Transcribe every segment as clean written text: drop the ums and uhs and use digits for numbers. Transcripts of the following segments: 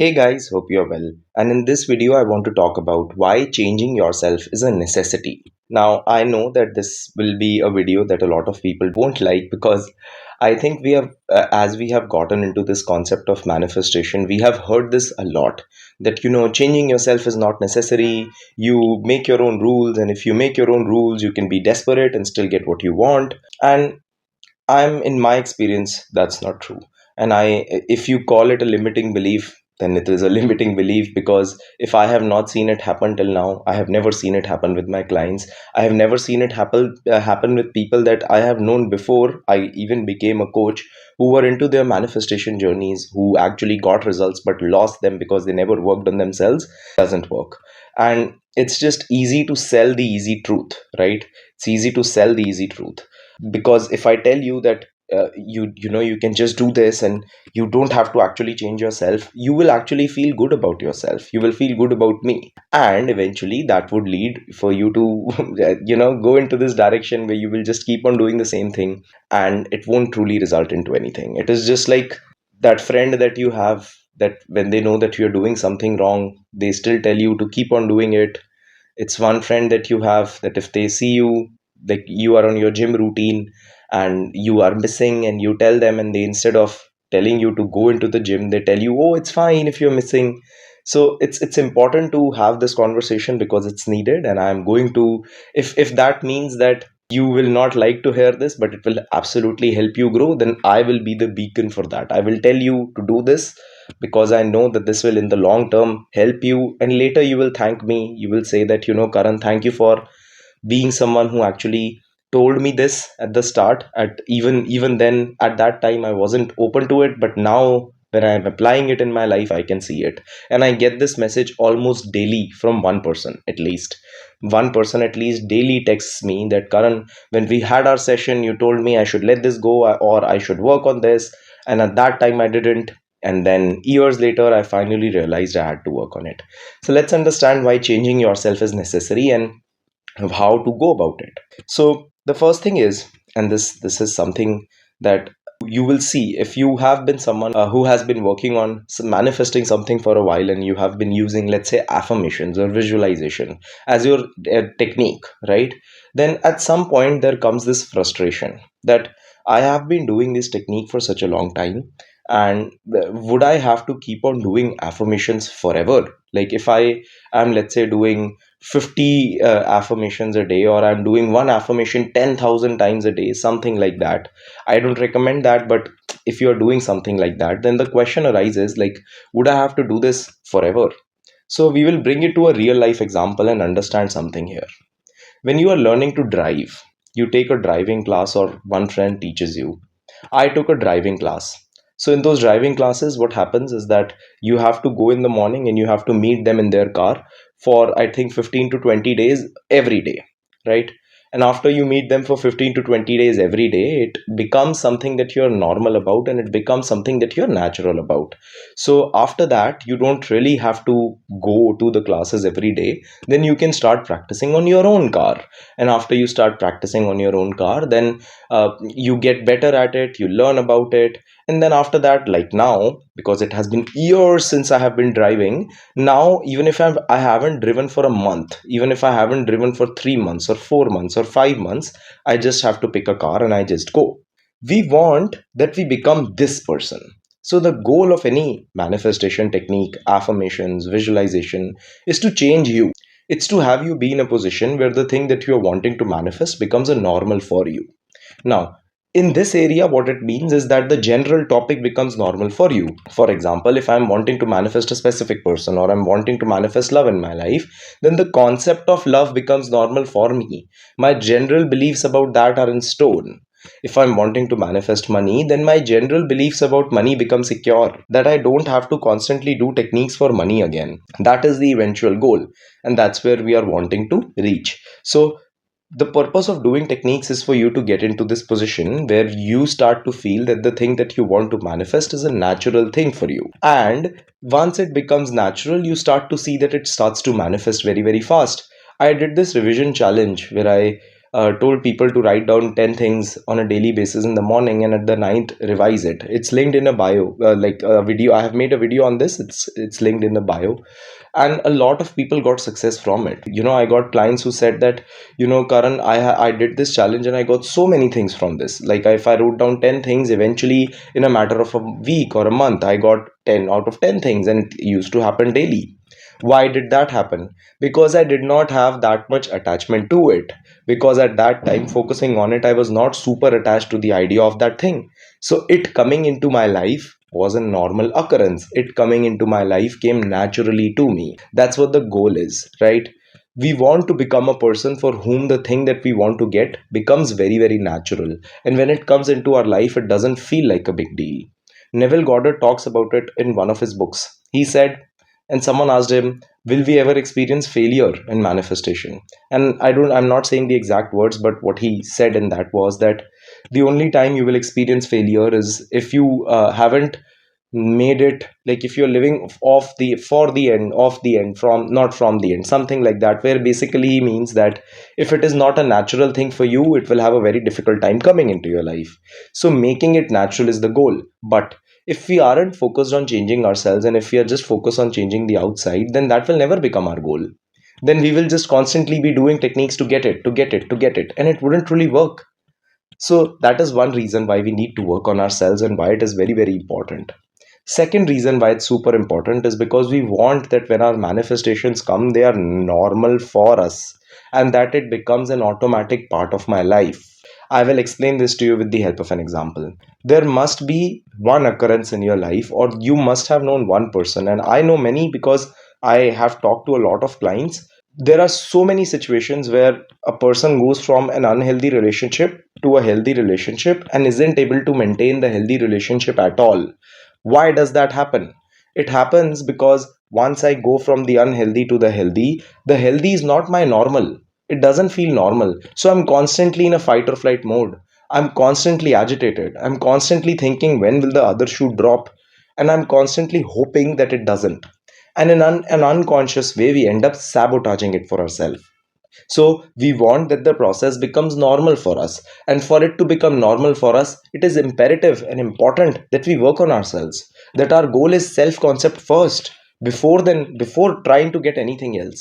Hey guys, hope you're well. And in this video, I want to talk about why changing yourself is a necessity. Now, I know that this will be a video that a lot of people won't like because I think as we have gotten into this concept of manifestation, we have heard this a lot that, changing yourself is not necessary. You make your own rules, and if you make your own rules, you can be desperate and still get what you want. And in my experience, that's not true. And if you call it a limiting belief, then it is a limiting belief because if I have not seen it happen till now, I have never seen it happen with my clients. I have never seen it happen with people that I have known before I even became a coach who were into their manifestation journeys, who actually got results but lost them because they never worked on themselves. Doesn't work. And it's just easy to sell the easy truth, right? It's easy to sell the easy truth because if I tell you that you can just do this and you don't have to actually change yourself, you will actually feel good about yourself, you will feel good about me, and eventually that would lead for you to go into this direction where you will just keep on doing the same thing, and it won't truly result into anything. It is just like that friend that you have, that when they know that you're doing something wrong, they still tell you to keep on doing it. It's one friend that you have that if they see you, like you are on your gym routine and you are missing, and you tell them, and they, instead of telling you to go into the gym, they tell you, oh, it's fine if you're missing. So it's important to have this conversation because it's needed, and I'm going to, if that means that you will not like to hear this but it will absolutely help you grow, then I will be the beacon for that. I will tell you to do this because I know that this will in the long term help you, and later you will thank me. You will say that, Karan, thank you for being someone who actually told me this at the start. At even then, at that time I wasn't open to it, but now when I'm applying it in my life, I can see it. And I get this message almost daily from one person at least. One person at least daily texts me that, Karan, when we had our session, you told me I should let this go, or I should work on this, and at that time I didn't. And then years later, I finally realized I had to work on it. So let's understand why changing yourself is necessary and of how to go about it. So the first thing is, and this is something that you will see if you have been someone who has been working on manifesting something for a while, and you have been using, let's say, affirmations or visualization as your technique, right? Then at some point there comes this frustration that I have been doing this technique for such a long time, and would I have to keep on doing affirmations forever? Like if I am, let's say, doing 50 affirmations a day, or I'm doing one affirmation 10,000 times a day, something like that. I don't recommend that, but if you're doing something like that, then the question arises, like, would I have to do this forever? So we will bring it to a real life example and understand something here. When you are learning to drive, you take a driving class or one friend teaches you. I took a driving class. So in those driving classes, what happens is that you have to go in the morning and you have to meet them in their car for, I think, 15 to 20 days every day, right? And after you meet them for 15 to 20 days every day, it becomes something that you're normal about, and it becomes something that you're natural about. So after that, you don't really have to go to the classes every day. Then you can start practicing on your own car. And after you start practicing on your own car, then you get better at it, you learn about it, and then after that, like now, because it has been years since I have been driving, now even if I haven't driven for a month, even if I haven't driven for 3 months or 4 months or 5 months, I just have to pick a car and I just go. We want that we become this person. So the goal of any manifestation technique, affirmations, visualization, is to change you. It's to have you be in a position where the thing that you are wanting to manifest becomes a normal for you. Now, in this area, what it means is that the general topic becomes normal for you. For example, if I'm wanting to manifest a specific person, or I'm wanting to manifest love in my life, then the concept of love becomes normal for me. My general beliefs about that are in stone. If I'm wanting to manifest money, then my general beliefs about money become secure, that I don't have to constantly do techniques for money again. That is the eventual goal, and that's where we are wanting to reach. So the purpose of doing techniques is for you to get into this position where you start to feel that the thing that you want to manifest is a natural thing for you. And once it becomes natural, you start to see that it starts to manifest very, very fast. I did this revision challenge where I told people to write down 10 things on a daily basis in the morning, and at the ninth revise it. It's linked in a bio, like a video. I have made a video on this. It's linked in the bio, and a lot of people got success from it. I got clients who said that, Karan, I did this challenge and I got so many things from this. Like if I wrote down 10 things, eventually in a matter of a week or a month I got 10 out of 10 things, and it used to happen daily. Why did that happen? Because I did not have that much attachment to it. Because at that time, focusing on it, I was not super attached to the idea of that thing. So it coming into my life was a normal occurrence. It coming into my life came naturally to me. That's what the goal is, right? We want to become a person for whom the thing that we want to get becomes very, very natural. And when it comes into our life, it doesn't feel like a big deal. Neville Goddard talks about it in one of his books. He said, and someone asked him, will we ever experience failure in manifestation? And I'm not saying the exact words, but what he said in that was that the only time you will experience failure is if you haven't made it, like if you're living off the for the end, off the end, from not from the end, something like that, where basically he means that if it is not a natural thing for you, it will have a very difficult time coming into your life. So making it natural is the goal. But if we aren't focused on changing ourselves, and if we are just focused on changing the outside, then that will never become our goal. Then we will just constantly be doing techniques to get it, to get it, to get it, and it wouldn't really work. So that is one reason why we need to work on ourselves and why it is very, very important. Second reason why it's super important is because we want that when our manifestations come, they are normal for us, and that it becomes an automatic part of my life. I will explain this to you with the help of an example. There must be one occurrence in your life, or you must have known one person, and I know many because I have talked to a lot of clients. There are so many situations where a person goes from an unhealthy relationship to a healthy relationship and isn't able to maintain the healthy relationship at all. Why does that happen? It happens because once I go from the unhealthy to the healthy is not my normal. It doesn't feel normal. So I'm constantly in a fight or flight mode. I'm constantly agitated. I'm constantly thinking, when will the other shoe drop? And I'm constantly hoping that it doesn't. And in an unconscious way, we end up sabotaging it for ourselves. So we want that the process becomes normal for us. And for it to become normal for us, it is imperative and important that we work on ourselves. That our goal is self-concept first, before trying to get anything else.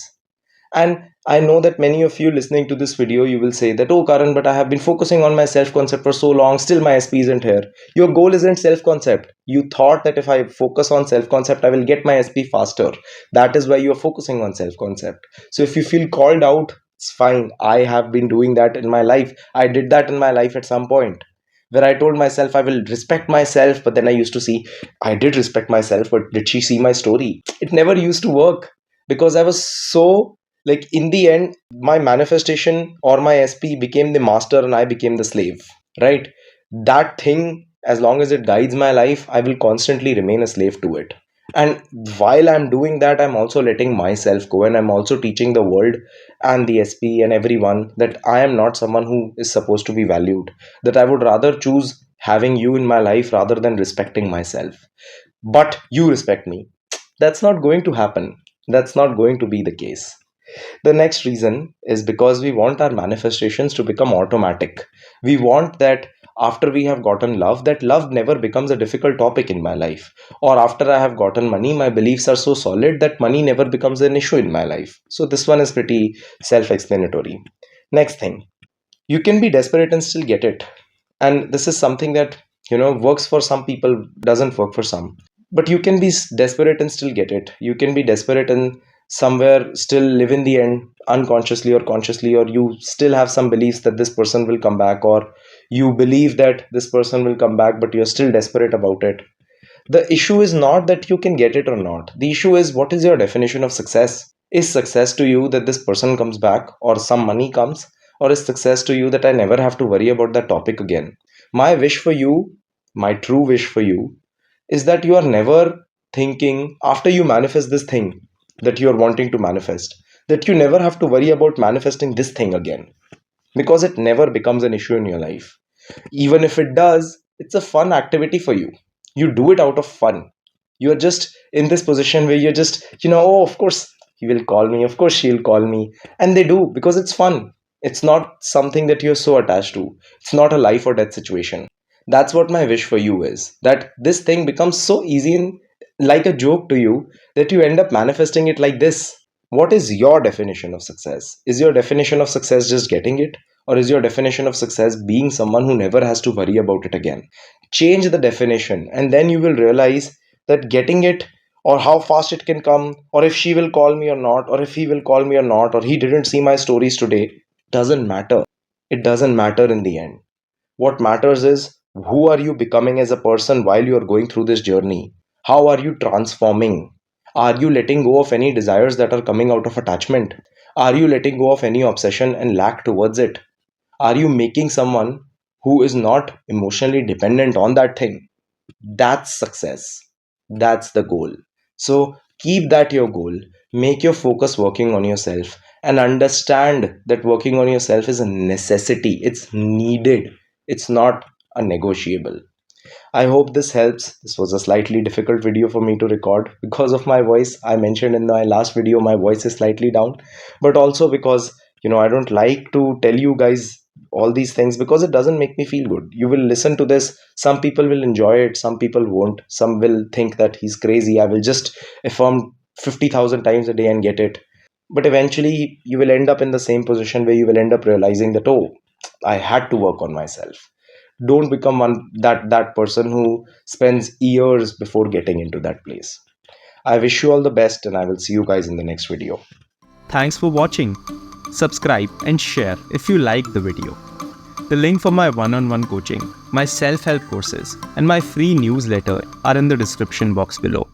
And I know that many of you listening to this video, you will say that, oh, Karan, but I have been focusing on my self concept for so long, still my SP isn't here. Your goal isn't self concept. You thought that if I focus on self concept, I will get my SP faster. That is why you are focusing on self concept. So if you feel called out, it's fine. I have been doing that in my life. I did that in my life at some point where I told myself I will respect myself, but then I used to see I did respect myself, but did she see my story? It never used to work because I was so, like, in the end my manifestation or my SP became the master and I became the slave, right? That thing, as long as it guides my life, I will constantly remain a slave to it. And while I'm doing that, I'm also letting myself go, and I'm also teaching the world and the SP and everyone that I am not someone who is supposed to be valued, that I would rather choose having you in my life rather than respecting myself. But you respect me. That's not going to happen. That's not going to be the case. The next reason is because we want our manifestations to become automatic. We want that after we have gotten love, that love never becomes a difficult topic in my life. Or after I have gotten money, my beliefs are so solid that money never becomes an issue in my life. So this one is pretty self explanatory. Next thing, you can be desperate and still get it. And this is something that, works for some people, doesn't work for some. But you can be desperate and still get it. You can be desperate and somewhere still live in the end, unconsciously or consciously, or you still have some beliefs that this person will come back, or you believe that this person will come back, but you're still desperate about it. The issue is not that you can get it or not. The issue is, what is your definition of success? Is success to you that this person comes back or some money comes? Or is success to you that I never have to worry about that topic again? My wish for you, my true wish for you, is that you are never thinking after you manifest this thing that you are wanting to manifest, that you never have to worry about manifesting this thing again, because it never becomes an issue in your life. Even if it does, it's a fun activity for you. You do it out of fun. You're just in this position where you're just, oh, of course he will call me, of course she'll call me, and they do because it's fun. It's not something that you're so attached to. It's not a life or death situation. That's what my wish for you is, that this thing becomes so easy and like a joke to you that you end up manifesting it like this. What is your definition of success? Is your definition of success just getting it? Or is your definition of success being someone who never has to worry about it again? Change the definition, and then you will realize that getting it, or how fast it can come, or if she will call me or not, or if he will call me or not, or he didn't see my stories today, doesn't matter. It doesn't matter in the end. What matters is, who are you becoming as a person while you are going through this journey? How are you transforming? Are you letting go of any desires that are coming out of attachment? Are you letting go of any obsession and lack towards it? Are you making someone who is not emotionally dependent on that thing? That's success. That's the goal. So keep that your goal. Make your focus working on yourself, and understand that working on yourself is a necessity. It's needed. It's not a negotiable. I hope this helps. This was a slightly difficult video for me to record because of my voice. I mentioned in my last video my voice is slightly down, but also because I don't like to tell you guys all these things because it doesn't make me feel good. You will listen to this, some people will enjoy it, some people won't. Some will think that he's crazy. I will just affirm 50,000 times a day and get it. But eventually you will end up in the same position where you will end up realizing that, oh, I had to work on myself. Don't become that person who spends years before getting into that place. I wish you all the best, and I will see you guys in the next video. Thanks for watching. Subscribe and share if you like the video. The link for my one-on-one coaching, my self-help courses, and my free newsletter are in the description box below.